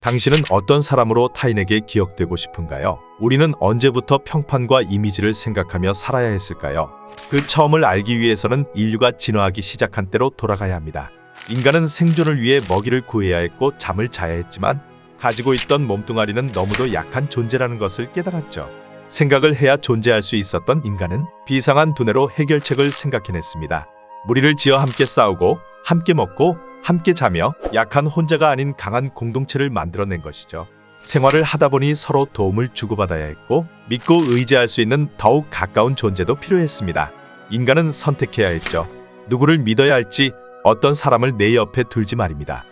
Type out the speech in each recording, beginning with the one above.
당신은 어떤 사람으로 타인에게 기억되고 싶은가요? 우리는 언제부터 평판과 이미지를 생각하며 살아야 했을까요? 그 처음을 알기 위해서는 인류가 진화하기 시작한 때로 돌아가야 합니다. 인간은 생존을 위해 먹이를 구해야 했고 잠을 자야 했지만 가지고 있던 몸뚱아리는 너무도 약한 존재라는 것을 깨달았죠. 생각을 해야 존재할 수 있었던 인간은 비상한 두뇌로 해결책을 생각해냈습니다. 무리를 지어 함께 싸우고 함께 먹고 함께 자며 약한 혼자가 아닌 강한 공동체를 만들어낸 것이죠. 생활을 하다 보니 서로 도움을 주고받아야 했고 믿고 의지할 수 있는 더욱 가까운 존재도 필요했습니다. 인간은 선택해야 했죠. 누구를 믿어야 할지, 어떤 사람을 내 옆에 둘지 말입니다.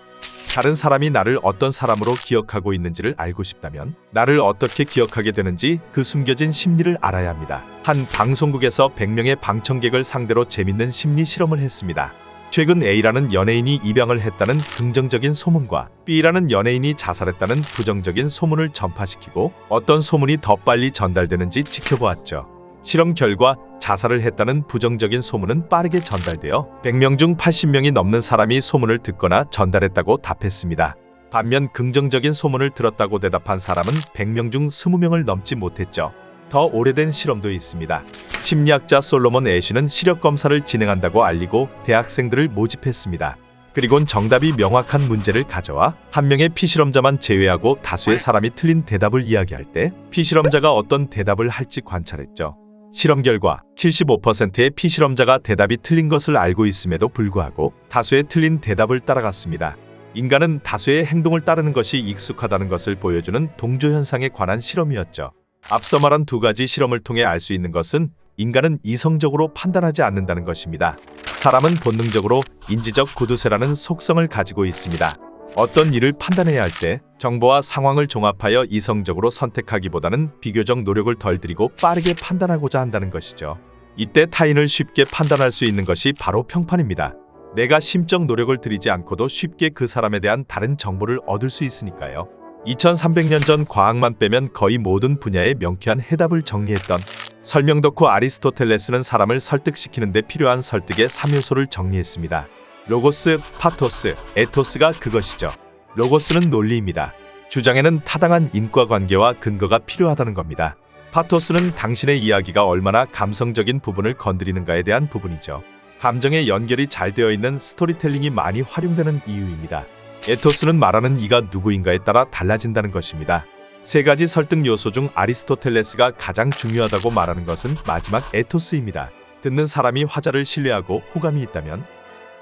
다른 사람이 나를 어떤 사람으로 기억하고 있는지를 알고 싶다면 나를 어떻게 기억하게 되는지 그 숨겨진 심리를 알아야 합니다. 한 방송국에서 100명의 방청객을 상대로 재밌는 심리 실험을 했습니다. 최근 A라는 연예인이 입양을 했다는 긍정적인 소문과 B라는 연예인이 자살했다는 부정적인 소문을 전파시키고 어떤 소문이 더 빨리 전달되는지 지켜보았죠. 실험 결과 자살을 했다는 부정적인 소문은 빠르게 전달되어 100명 중 80명이 넘는 사람이 소문을 듣거나 전달했다고 답했습니다. 반면 긍정적인 소문을 들었다고 대답한 사람은 100명 중 20명을 넘지 못했죠. 더 오래된 실험도 있습니다. 심리학자 솔로몬 애쉬는 시력 검사를 진행한다고 알리고 대학생들을 모집했습니다. 그리곤 정답이 명확한 문제를 가져와 한 명의 피실험자만 제외하고 다수의 사람이 틀린 대답을 이야기할 때 피실험자가 어떤 대답을 할지 관찰했죠. 실험 결과 75%의 피실험자가 대답이 틀린 것을 알고 있음에도 불구하고 다수의 틀린 대답을 따라갔습니다. 인간은 다수의 행동을 따르는 것이 익숙하다는 것을 보여주는 동조현상에 관한 실험이었죠. 앞서 말한 두 가지 실험을 통해 알 수 있는 것은 인간은 이성적으로 판단하지 않는다는 것입니다. 사람은 본능적으로 인지적 구두쇠라는 속성을 가지고 있습니다. 어떤 일을 판단해야 할 때 정보와 상황을 종합하여 이성적으로 선택하기보다는 비교적 노력을 덜 들이고 빠르게 판단하고자 한다는 것이죠. 이때 타인을 쉽게 판단할 수 있는 것이 바로 평판입니다. 내가 심적 노력을 들이지 않고도 쉽게 그 사람에 대한 다른 정보를 얻을 수 있으니까요. 2300년 전 과학만 빼면 거의 모든 분야의 명쾌한 해답을 정리했던 설명 덕후 아리스토텔레스는 사람을 설득시키는 데 필요한 설득의 3요소를 정리했습니다. 로고스, 파토스, 에토스가 그것이죠. 로고스는 논리입니다. 주장에는 타당한 인과관계와 근거가 필요하다는 겁니다. 파토스는 당신의 이야기가 얼마나 감성적인 부분을 건드리는가에 대한 부분이죠. 감정의 연결이 잘 되어 있는 스토리텔링이 많이 활용되는 이유입니다. 에토스는 말하는 이가 누구인가에 따라 달라진다는 것입니다. 세 가지 설득 요소 중 아리스토텔레스가 가장 중요하다고 말하는 것은 마지막 에토스입니다. 듣는 사람이 화자를 신뢰하고 호감이 있다면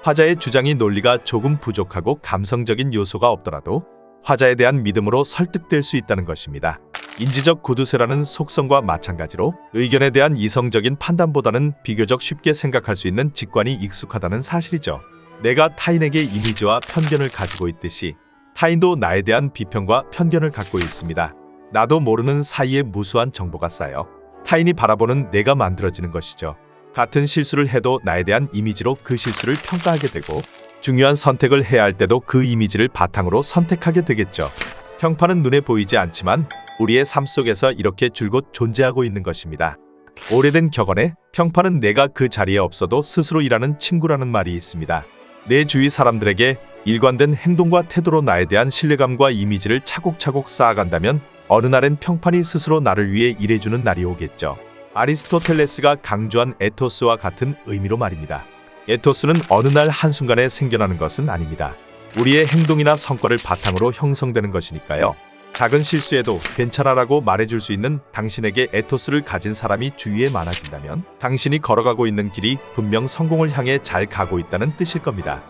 화자의 주장이 논리가 조금 부족하고 감성적인 요소가 없더라도 화자에 대한 믿음으로 설득될 수 있다는 것입니다. 인지적 구두쇠라는 속성과 마찬가지로 의견에 대한 이성적인 판단보다는 비교적 쉽게 생각할 수 있는 직관이 익숙하다는 사실이죠. 내가 타인에게 이미지와 편견을 가지고 있듯이 타인도 나에 대한 비평과 편견을 갖고 있습니다. 나도 모르는 사이에 무수한 정보가 쌓여 타인이 바라보는 내가 만들어지는 것이죠. 같은 실수를 해도 나에 대한 이미지로 그 실수를 평가하게 되고 중요한 선택을 해야 할 때도 그 이미지를 바탕으로 선택하게 되겠죠. 평판은 눈에 보이지 않지만 우리의 삶 속에서 이렇게 줄곧 존재하고 있는 것입니다. 오래된 격언에 평판은 내가 그 자리에 없어도 스스로 일하는 친구라는 말이 있습니다. 내 주위 사람들에게 일관된 행동과 태도로 나에 대한 신뢰감과 이미지를 차곡차곡 쌓아간다면 어느 날엔 평판이 스스로 나를 위해 일해주는 날이 오겠죠. 아리스토텔레스가 강조한 에토스와 같은 의미로 말입니다. 에토스는 어느 날 한순간에 생겨나는 것은 아닙니다. 우리의 행동이나 성과를 바탕으로 형성되는 것이니까요. 작은 실수에도 괜찮아라고 말해줄 수 있는 당신에게 에토스를 가진 사람이 주위에 많아진다면 당신이 걸어가고 있는 길이 분명 성공을 향해 잘 가고 있다는 뜻일 겁니다.